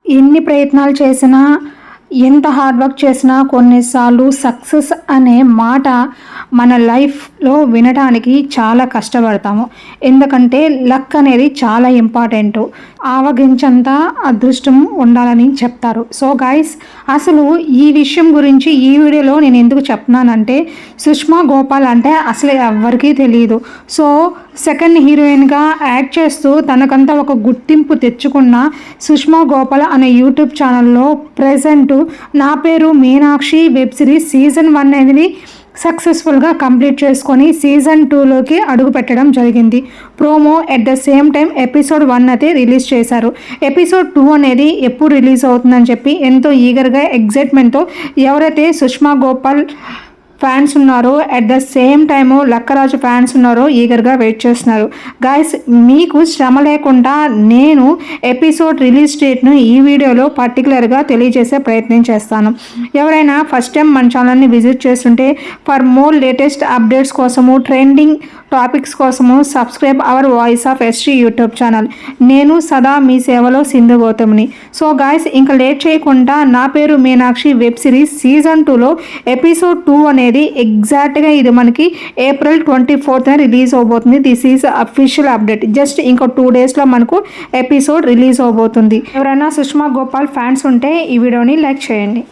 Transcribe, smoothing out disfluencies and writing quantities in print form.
ఎన్ని ప్రయత్నాలు చేసినా, ఎంత హార్డ్ వర్క్ చేసినా కొన్నిసార్లు సక్సెస్ అనే మాట మన లైఫ్‌లో వినడానికి చాలా కష్టపడతాము. ఎందుకంటే లక్ అనేది చాలా ఇంపార్టెంటు. ఆవగించంత అదృష్టం ఉండాలని చెప్తారు. సో గైస్, అసలు ఈ విషయం గురించి ఈ వీడియోలో నేను ఎందుకు చెప్తున్నానంటే, సుష్మా గోపాల్ అంటే అసలు ఎవ్వరికీ తెలీదు. సో సెకండ్ హీరోయిన్‌గా యాక్ట్ చేస్తూ తనకంతా ఒక గుర్తింపు తెచ్చుకున్న సుష్మా గోపాల్ అనే యూట్యూబ్ ఛానల్‌లో ప్రెజెంటు నా పేరు మీనాక్షి వెబ్ సిరీస్ సీజన్ 1 అనేది సక్సెస్ఫుల్గా కంప్లీట్ చేసుకొని సీజన్ 2లోకి అడుగు పెట్టడం జరిగింది. Promo at the same time episode 1 అయితే రిలీజ్ చేశారు. ఎపిసోడ్ 2 అనేది ఎప్పుడు రిలీజ్ అవుతుందని చెప్పి ఎంతో ఈగర్గా ఎగ్జైట్మెంట్తో ఎవరైతే సుష్మా గోపాల్ ఫ్యాన్స్ ఉన్నారో, at the same time Lakkaraju fans ఉన్నారో ఈగర్గా వెయిట్ చేస్తున్నారు. గైస్, మీకు శ్రమ లేకుండా నేను ఎపిసోడ్ రిలీజ్ డేట్ను ఈ వీడియోలో పర్టికులర్గా తెలియజేసే ప్రయత్నం చేస్తాను. ఎవరైనా ఫస్ట్ టైం మన ఛానల్ని విజిట్ చేస్తుంటే ఫర్ మోర్ లేటెస్ట్ అప్డేట్స్ కోసము, ట్రెండింగ్ టాపిక్స్ కోసము subscribe our voice of ST YouTube channel. నేను సదా మీ సేవలో సింధు గౌతమ్ని. సో గాయస్, ఇంకా లేట్ చేయకుండా నా పేరు మీనాక్షి వెబ్ సిరీస్ సీజన్ 2లో ఎపిసోడ్ 2 అనేది ఎగ్జాక్ట్గా ఇది మనకి ఏప్రిల్ 24th రిలీజ్ అవబోతుంది. This is official update. Just ఇంకో 2 డేస్లో మనకు ఎపిసోడ్ రిలీజ్ అవబోతుంది. ఎవరైనా సుష్మా గోపాల్ ఫ్యాన్స్ ఉంటే ఈ వీడియోని లైక్ చేయండి.